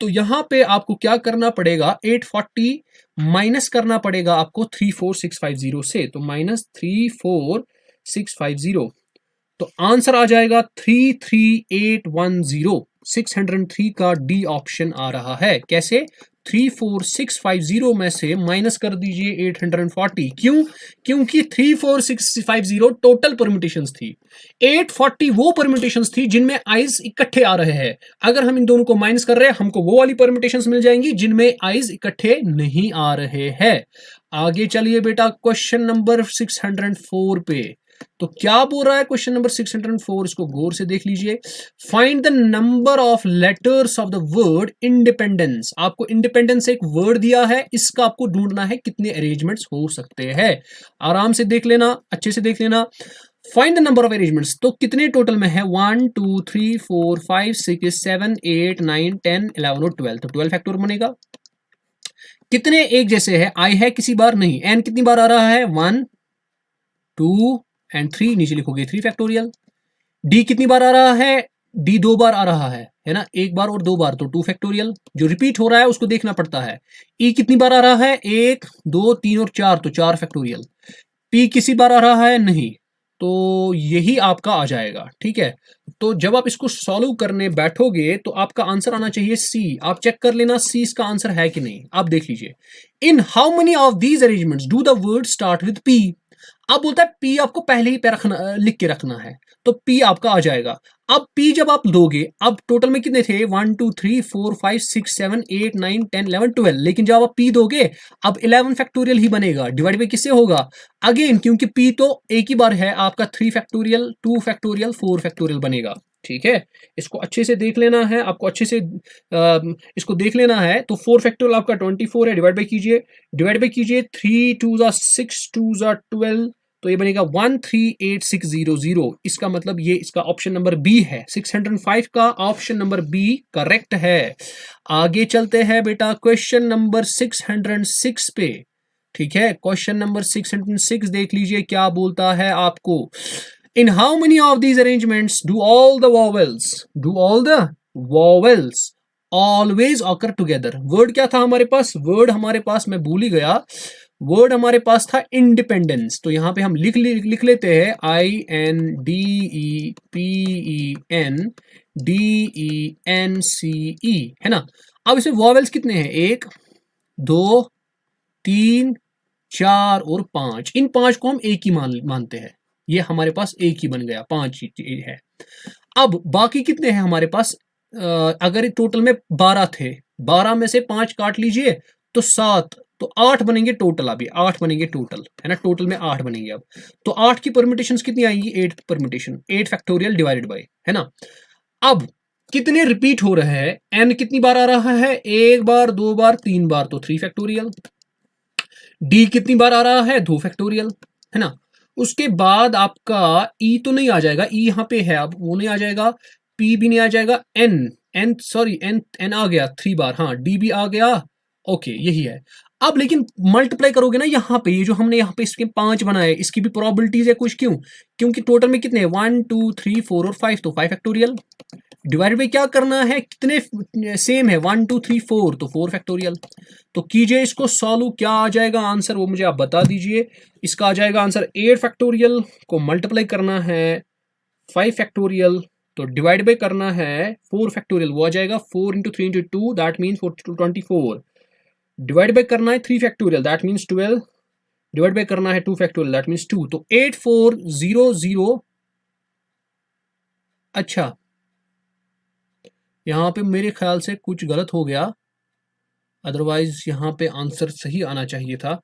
तो यहां पे आपको क्या करना पड़ेगा, 840 माइनस करना पड़ेगा आपको 34650 से, तो माइनस 34650, तो आंसर आ जाएगा 33810, 603 का डी ऑप्शन आ रहा है। कैसे, 34650 में से माइनस कर दीजिए 840, क्यों, क्योंकि 34650 टोटल परम्यूटेशंस थी, 840 वो परम्यूटेशंस थी जिनमें आइज इकट्ठे आ रहे हैं। अगर हम इन दोनों को माइनस कर रहे हैं, हमको वो वाली परम्यूटेशंस मिल जाएंगी जिनमें आइज इकट्ठे नहीं आ रहे हैं। आगे चलिए बेटा क्वेश्चन नंबर 604 पे। तो क्या बोल रहा है क्वेश्चन नंबर 604, इसको गौर से देख लीजिए। Find the number of letters of the word independence. आपको इंडिपेंडेंस एक वर्ड दिया है, इसका आपको ढूंढना है कितने अरेंजमेंट्स हो सकते हैं। आराम से देख लेना, अच्छे से देख लेना। Find the number of arrangements, तो कितने टोटल में है 1 2 3 4 5 6 7 8 9 10 11 और 12, तो 12 फैक्टर बनेगा। कितने एक जैसे है, आई है किसी बार नहीं, एन कितनी बार आ रहा है 1 2 एंड 3, नीचे लिखोगे 3 फैक्टोरियल। डी कितनी बार आ रहा है, डी 2 बार आ रहा है ना, एक बार और 2 बार, तो 2 फैक्टोरियल। जो रिपीट हो रहा है उसको देखना पड़ता है। ई कितनी बार आ रहा है 1 2 3 और 4, तो 4 फैक्टोरियल। पी किसी बार आ रहा है नहीं, तो यही आपका आ जाएगा। ठीक है, तो जब आप इसको सॉल्व करने बैठोगे तो आपका आंसर आना चाहिए सी। आप चेक कर लेना सी इसका आंसर है कि नहीं। आप देख लीजिए, इन how many of these arrangements do the word start with P. अब बोलता है पी आपको पहले ही पे रखना, लिख के रखना है, तो पी आपका आ जाएगा। अब पी जब आप दोगे, अब टोटल में कितने थे 1 2 3 4 5 6 7 8 9 10 11 12, लेकिन जब आप पी दोगे अब 11 फैक्टोरियल ही बनेगा। डिवाइड बाई किससे होगा, अगेन, क्योंकि पी तो एक ही बार है आपका 3 फैक्टोरियल 2 फैक्टोरियल 4 फैक्टोरियल बनेगा। ठीक है, इसको अच्छे से देख लेना है, आपको अच्छे से इसको देख लेना है। तो 4 फैक्टोरियल आपका 24 है, डिवाइड बाई कीजिए, डिवाइड बाई कीजिए, 3 2 6 2 12, तो ये बनेगा 138600। इसका मतलब ये इसका ऑप्शन नंबर बी है, 605 का ऑप्शन नंबर बी करेक्ट है। आगे चलते हैं बेटा क्वेश्चन नंबर 606 पे। ठीक है, क्वेश्चन नंबर 606 देख लीजिए क्या बोलता है आपको। इन how many of these arrangements do all the vowels always occur together. Word क्या था हमारे पास, वर्ड हमारे पास, मैं भूल ही गया, वर्ड हमारे पास था इंडिपेंडेंस। तो यहां पे हम लिख लेते हैं INDEPENDENCE, है ना। अब इसमें वॉवेल्स कितने हैं, 1 2 3 4 और 5। इन 5 को हम एक ही मानते हैं, ये हमारे पास एक ही बन गया, 5 है। अब बाकी कितने हैं हमारे पास, अगर टोटल में 12 थे, 12 में से 5 काट लीजिए तो 7, तो 8 बनेंगे टोटल। अभी 8 बनेंगे टोटल, है ना, टोटल में 8 बनेंगे। अब तो 8 की परम्यूटेशंस कितनी आएंगी, 8 परम्यूटेशन, 8 फैक्टोरियल डिवाइडेड बाय, है ना। अब कितने रिपीट हो रहे हैं, एन कितनी बार आ रहा है, 1 बार 2 बार 3 बार, तो 3 फैक्टोरियल। डी कितनी बार आ रहा है, 2 फैक्टोरियल, है ना। उसके बाद आपका ई तो नहीं आ जाएगा, ई यहाँ पे है, अब वो नहीं आ जाएगा, पी भी नहीं आ जाएगा, एन सॉरी एन आ गया 3 बार, हाँ, डी भी आ गया, ओके यही है। अब लेकिन मल्टीप्लाई करोगे ना यहाँ पे, ये जो हमने यहाँ पे इसके 5 बनाए, इसकी भी प्रोबेबिलिटीज है कुछ, क्यों, क्योंकि टोटल में कितने 1 2 3 4 और 5, तो 5 फैक्टोरियल। डिवाइड बाई क्या करना है, कितने सेम है 1 2 3 4, तो 4 फैक्टोरियल। तो कीजिए इसको सॉल्व, क्या आ जाएगा आंसर वो मुझे आप बता दीजिए। इसका आ जाएगा आंसर 8 फैक्टोरियल को मल्टीप्लाई करना है 5 फैक्टोरियल, तो डिवाइड बाई करना है 4 फैक्टोरियल, वो आ जाएगा 4 into 3 into 2, that means 24। Divide by करना है 3 factorial, that means 12, divide by करना है 2 फैक्टोरियल, दैट मीन्स 2, तो 8400। अच्छा, यहाँ पे मेरे ख्याल से कुछ गलत हो गया, अदरवाइज यहाँ पे आंसर सही आना चाहिए था।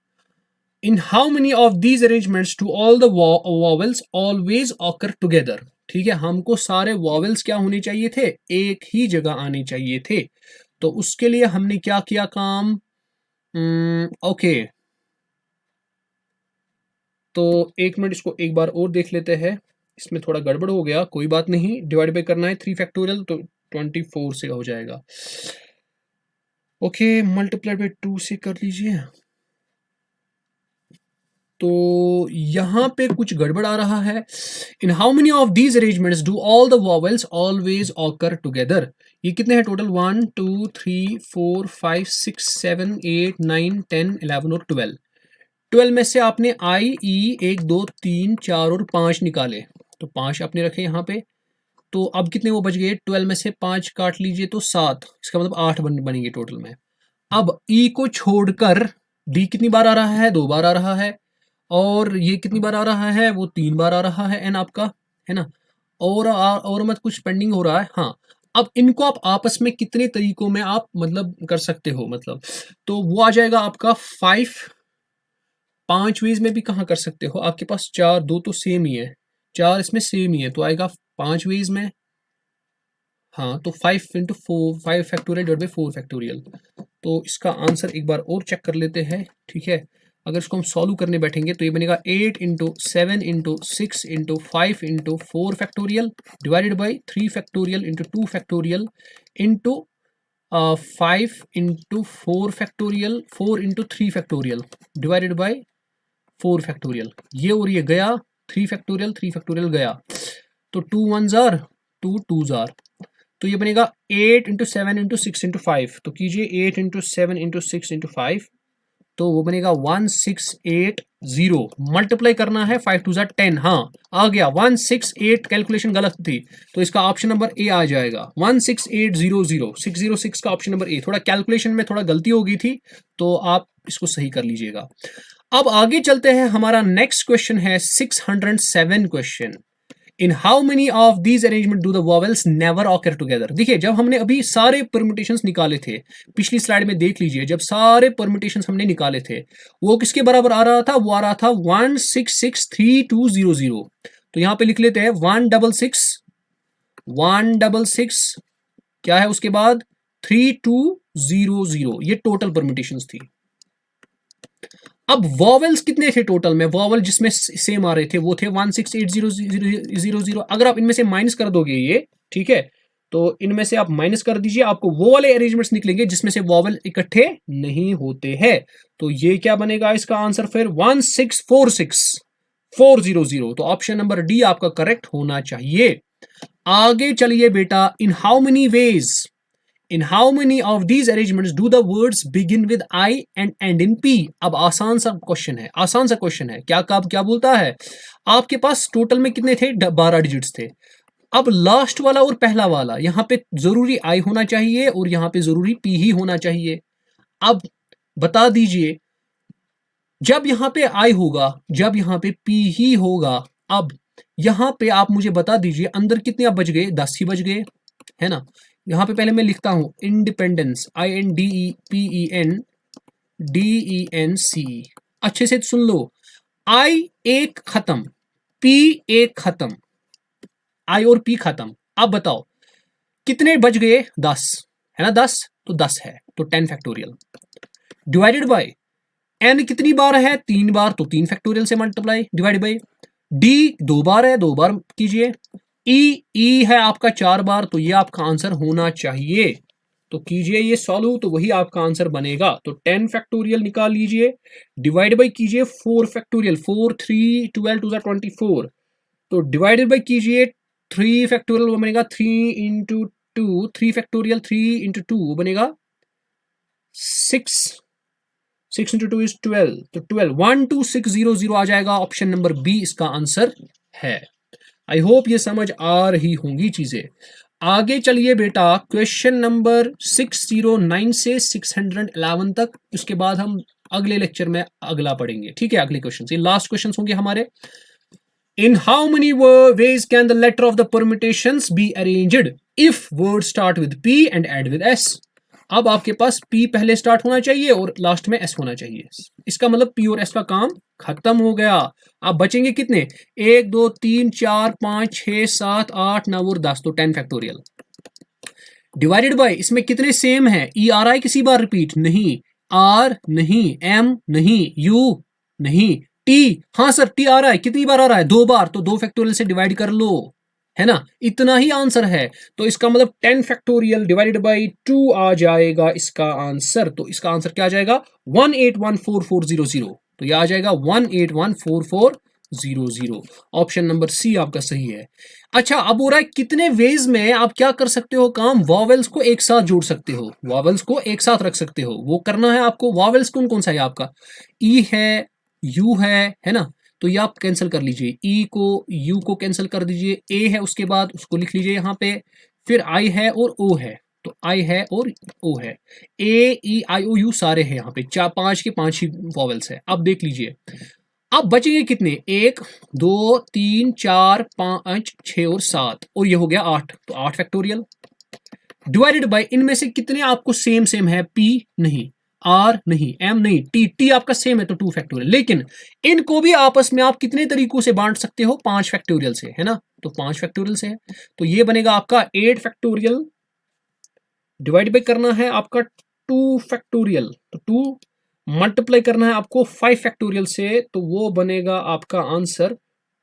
In how many of these arrangements do all the vowels always occur together. ठीक है, हमको सारे वॉवेल्स क्या होने चाहिए थे, एक ही जगह आने चाहिए थे। तो उसके लिए हमने क्या किया काम, ओके, तो 1 मिनट इसको एक बार और देख लेते हैं, इसमें थोड़ा गड़बड़ हो गया, कोई बात नहीं। डिवाइड बाई करना है 3 फैक्टोरियल, तो 24 से हो जाएगा, ओके, मल्टीप्लाई बाई 2 से कर लीजिए। तो यहां पे कुछ गड़बड़ आ रहा है। In how many of these arrangements do all the vowels always occur together. ये कितने हैं टोटल, 1 2 3 4 5 6 7 8 9 10 11 और 12। 12 में से आपने आई ई 1 2 3 4 और 5 निकाले, तो 5 आपने रखे यहाँ पे। तो अब कितने वो बच गए, 12 में से 5 काट लीजिए तो 7, इसका मतलब 8 बनेंगे टोटल में। अब ई को छोड़कर डी कितनी बार आ रहा है, 2 बार आ रहा है, और ये कितनी बार आ रहा है, वो 3 बार आ रहा है एन आपका, है ना। और मत कुछ पेंडिंग हो रहा है, हाँ। अब इनको आप आपस में कितने तरीकों में आप मतलब कर सकते हो, मतलब तो वो आ जाएगा आपका 5 5 वेज में भी कहाँ कर सकते हो, आपके पास 4, 2 तो सेम ही है, 4 इसमें सेम ही है, तो आएगा 5 वेज में, हाँ तो 5 into 4, 5 factorial divide by 4 factorial. तो इसका आंसर एक बार और चेक कर लेते हैं, ठीक है। अगर इसको हम सॉल्व करने बैठेंगे तो ये बनेगा 8 into 7 into 6 into 5 into 4 factorial divided by 3 factorial into 2 factorial into 5 into 4 factorial 4 into 3 factorial divided by 4 factorial. ये और ये गया, 3 फैक्टोरियल गया, तो 2 1s आर 2 2s आर, तो ये बनेगा 8 इंटू 7 इंटू 6 इंटू 5, तो कीजिए 8 इंटू 7 इंटू 6 इंटू 5, तो वो बनेगा 1680, मल्टीप्लाई करना है 5 2 10, हाँ आ गया 168, कैलकुलेशन गलत थी तो इसका ऑप्शन नंबर ए आ जाएगा 16800, 606 का ऑप्शन नंबर ए। थोड़ा कैलकुलेशन में थोड़ा गलती हो गई थी तो आप इसको सही कर लीजिएगा। अब आगे चलते हैं, हमारा नेक्स्ट क्वेश्चन है 607 question. In how many of these arrangement do the vowels never occur together. देखिए जब हमने अभी सारे परम्यूटेशंस निकाले थे, पिछली स्लाइड में देख लीजिए, जब सारे परम्यूटेशंस हमने निकाले थे वो किसके बराबर आ रहा था, वो आ रहा था 1663200। तो यहां पे लिख लेते हैं 166 क्या है उसके बाद 3200, ये टोटल परम्यूटेशंस थी। अब वॉवेल्स कितने थे टोटल में, वॉवेल जिसमें सेम आ रहे थे वो थे 1680000। अगर आप इनमें से माइनस कर दोगे ये, ठीक है, तो इनमें से आप माइनस कर दीजिए, आपको वो वाले अरेंजमेंट्स निकलेंगे जिसमें से वॉवेल इकट्ठे नहीं होते हैं। तो ये क्या बनेगा इसका आंसर फिर 1646400, तो ऑप्शन नंबर डी आपका करेक्ट होना चाहिए। आगे चलिए बेटा, इन how many veg, In how many of these arrangements do the words begin with I and end in P? अब आसान सा क्वेश्चन है, आसान सा क्वेश्चन है, क्या बोलता है, आपके पास टोटल में कितने थे, 12 डिजिट्स थे। अब लास्ट वाला और पहला वाला, यहाँ पे जरूरी I होना चाहिए और यहाँ पे जरूरी P ही होना चाहिए। अब बता दीजिए, जब यहाँ पे I होगा, जब यहाँ पे P ही होगा, अब यहाँ पे आप मुझे बता दीजिए अंदर कितने अब बच गए, 10 ही बच गए, है ना। यहां पे पहले मैं लिखता हूं इंडिपेंडेंस, INDEPENDENC, अच्छे से सुन लो, I एक खत्म, P एक खत्म, I और P खत्म। अब बताओ कितने बच गए, 10 है ना, 10 तो 10 है, तो 10 फैक्टोरियल डिवाइडेड बाय n कितनी बार है, 3 बार, तो 3 फैक्टोरियल से मल्टीप्लाई डिवाइड बाय d 2 बार है, 2 बार कीजिए, ई है आपका 4 बार, तो ये आपका आंसर होना चाहिए। तो कीजिए ये सॉल्व, तो वही आपका आंसर बनेगा। तो 10 फैक्टोरियल निकाल लीजिए, डिवाइड बाय कीजिए 4 फैक्टोरियल, 4 3 12 2 24, तो डिवाइडेड बाय कीजिए 3 फैक्टोरियल, वो बनेगा 3 इंटू 2, 3 फैक्टोरियल 3 इंटू 2 वो बनेगा 6 इंटू 2 इज 12, तो 12 12600 आ जाएगा, ऑप्शन नंबर बी इसका आंसर है। आई होप ये समझ आ रही होंगी चीजें। आगे चलिए बेटा, क्वेश्चन नंबर 609 से 611 तक, उसके बाद हम अगले लेक्चर में अगला पढ़ेंगे, ठीक है। अगले क्वेश्चन, ये लास्ट क्वेश्चन होंगे हमारे। In how many ways can the letter of the permutations be arranged if word start with p and end with s. अब आपके पास P पहले स्टार्ट होना चाहिए और लास्ट में S होना चाहिए, इसका मतलब P और S का काम खत्म हो गया। अब बचेंगे कितने, 1 2 3 4 5 6 7 8 9 और 10, तो 10 फैक्टोरियल डिवाइडेड बाय, इसमें कितने सेम है, ERI किसी बार रिपीट नहीं, R नहीं, M नहीं, U नहीं, T, हाँ सर TRI कितनी बार आ रहा है, 2 बार, तो 2 फैक्टोरियल से डिवाइड कर लो, है ना, इतना ही आंसर है। तो इसका मतलब 10 फैक्टोरियल डिवाइडेड बाय 2 आ जाएगा इसका आंसर। तो इसका आंसर क्या आ जाएगा, 1814400, तो यह आ जाएगा 1814400, ऑप्शन नंबर सी आपका सही है। अच्छा, अब हो रहा है कितने वेज में आप क्या कर सकते हो काम, वॉवेल्स को एक साथ जोड़ सकते हो, वॉवेल्स को एक साथ रख सकते हो। वो करना है आपको, वॉवेल्स कौन कौन सा है आपका, ई है, यू है ना, तो ये आप कैंसिल कर लीजिए, ई को यू को कैंसिल कर दीजिए, ए है उसके बाद उसको लिख लीजिए यहाँ पे, फिर आई है और ओ है, तो आई है और ओ है, ए ई आई ओ यू सारे हैं यहाँ पे, 5 के 5 ही वॉवेल्स है। अब देख लीजिए, अब बचेंगे कितने, 1 2 3 4 5 6 और 7, और ये हो गया 8, तो 8 फैक्टोरियल डिवाइडेड बाय, इनमें से कितने आपको सेम है, पी नहीं, आर नहीं, एम नहीं, टी, टी आपका सेम है तो 2 फैक्टोरियल। लेकिन इनको भी आपस में आप कितने तरीकों से बांट सकते हो? 5 फैक्टोरियल से, है ना? तो 5 फैक्टोरियल से है, तो ये बनेगा आपका 8 फैक्टोरियल डिवाइड बाई करना है आपका 2 फैक्टोरियल, तो 2 मल्टीप्लाई करना है आपको 5 फैक्टोरियल से, तो वो बनेगा आपका आंसर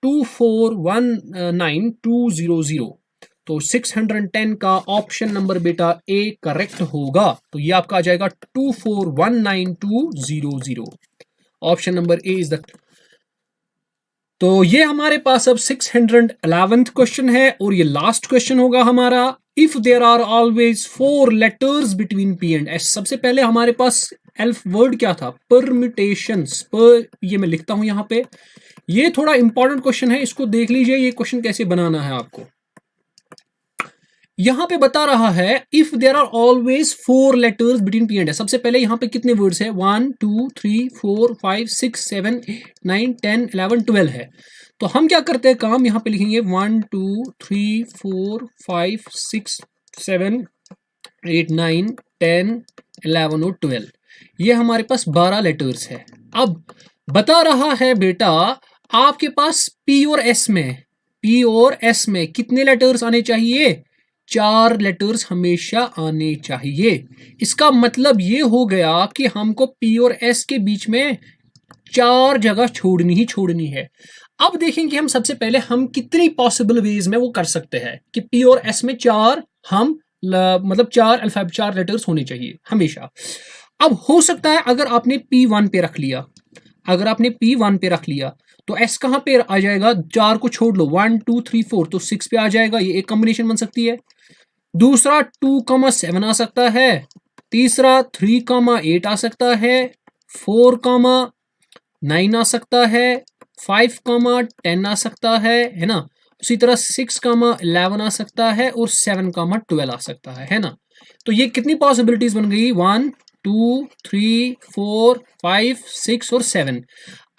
2419200। तो 610 का ऑप्शन नंबर बेटा ए करेक्ट होगा। तो ये आपका आ जाएगा 2419200। Option number A is the. तो ये हमारे पास अब 611th क्वेश्चन है और ये लास्ट क्वेश्चन होगा हमारा। If there are always 4 letters between p and s. सबसे पहले हमारे पास एल्फ वर्ड क्या था? परम्यूटेशंस। पर ये मैं लिखता हूं यहां पे, ये थोड़ा इंपॉर्टेंट क्वेश्चन है, इसको देख लीजिए ये क्वेश्चन कैसे बनाना है आपको। यहां पे बता रहा है if there are always 4 letters between p and s. सबसे पहले यहां पे कितने वर्ड्स है? 1 2 3 4 5 6 7 9 10 11 12 है। तो हम क्या करते हैं काम, यहां पे लिखेंगे 1 2 3 4 5 6 7 8 9 10 11 और 12। ये हमारे पास 12 लेटर्स है। अब बता रहा है बेटा आपके पास पी और एस में कितने लेटर्स आने चाहिए? 4 लेटर्स हमेशा आने चाहिए। इसका मतलब ये हो गया कि हमको पी और एस के बीच में 4 जगह छोड़नी ही छोड़नी है। अब देखेंगे हम सबसे पहले हम कितनी पॉसिबल वेज में वो कर सकते हैं कि पी और एस में 4 हम मतलब 4 लेटर्स होने चाहिए हमेशा। अब हो सकता है अगर आपने P1 पे रख लिया, तो S कहां पे आ जाएगा? 4 को छोड़ लो, 1 2 3 4, तो 6 पे आ जाएगा। ये एक कॉम्बिनेशन बन सकती है। दूसरा 2,7 आ सकता है। तीसरा 3,8 आ सकता है। 4,9 आ सकता है। 5,10 आ सकता है ना? उसी तरह 6,11 आ सकता है और 7,12 आ सकता है ना? तो ये कितनी पॉसिबिलिटीज बन गई? 1 2 3 4 5 6 और 7।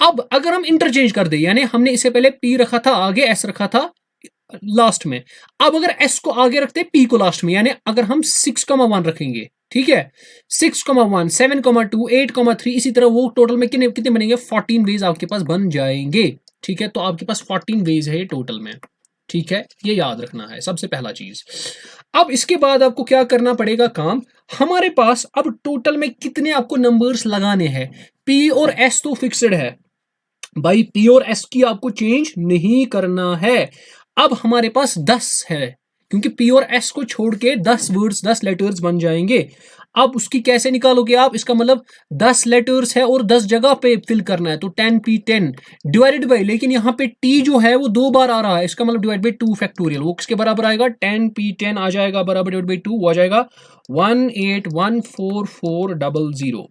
अब अगर हम इंटरचेंज कर दे, यानी हमने इससे पहले P रखा था आगे, S रखा था लास्ट में। अब अगर S को आगे रखते P को लास्ट में, यानी अगर हम 6,1 रखेंगे, ठीक है, 6,1 7,2 8,3, इसी तरह वो टोटल में कितने बनेंगे? 14 वेज आपके पास बन जाएंगे। ठीक है, तो आपके पास 14 वेज है ये टोटल में। ठीक है, ये याद रखना है सबसे पहला चीज। अब इसके बाद आपको क्या करना पड़ेगा काम, हमारे पास अब टोटल में कितने आपको नंबर्स लगाने हैं? P और S तो फिक्स्ड है भाई, P और S की आपको चेंज नहीं करना है। अब हमारे पास 10 है, क्योंकि P और S को छोड़ के 10 वर्ड्स 10 लेटर्स बन जाएंगे। अब उसकी कैसे निकालोगे आप? इसका मतलब 10 लेटर्स है और 10 जगह पे फिल करना है, तो 10P10 डिवाइडेड बाई, लेकिन यहाँ पे T जो है वो 2 बार आ रहा है, इसका मतलब डिवाइड बाई 2 फैक्टोरियल। वो किसके बराबर आएगा? 10P10 आ जाएगा बराबर डिवाइड बाई 2, वो आ जाएगा 1814400।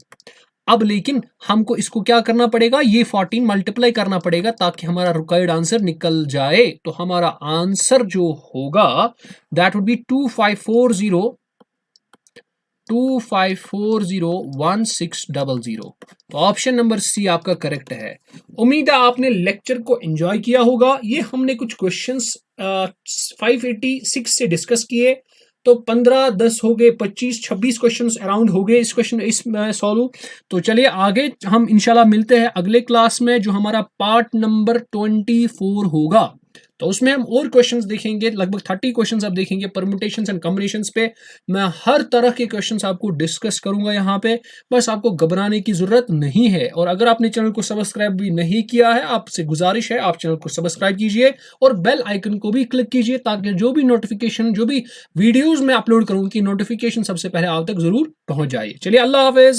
अब लेकिन हमको इसको क्या करना पड़ेगा? ये 14 मल्टीप्लाई करना पड़ेगा ताकि हमारा रिक्वायर्ड आंसर निकल जाए। तो हमारा आंसर जो होगा दैट वुड बी 25401600। तो ऑप्शन नंबर सी आपका करेक्ट है। उम्मीद है आपने लेक्चर को एंजॉय किया होगा। ये हमने कुछ क्वेश्चंस 586 से डिस्कस किए, तो 15 10 हो गए, 25 26 क्वेश्चंस अराउंड हो गए इसमें सॉल्व। तो चलिए आगे हम इंशाल्लाह मिलते हैं अगले क्लास में, जो हमारा पार्ट नंबर 24 होगा। तो उसमें हम और क्वेश्चंस देखेंगे, लगभग 30 क्वेश्चंस आप देखेंगे परम्यूटेशंस एंड कॉम्बिनेशंस पे। मैं हर तरह के क्वेश्चंस आपको डिस्कस करूंगा यहाँ पे, बस आपको घबराने की जरूरत नहीं है। और अगर आपने चैनल को सब्सक्राइब भी नहीं किया है, आपसे गुजारिश है आप चैनल को सब्सक्राइब कीजिए और बेल आइकन को भी क्लिक कीजिए, ताकि जो भी नोटिफिकेशन, जो भी वीडियोज मैं अपलोड करूँ, उनकी नोटिफिकेशन सबसे पहले आप तक जरूर पहुंच जाए। चलिए, अल्लाह हाफिज।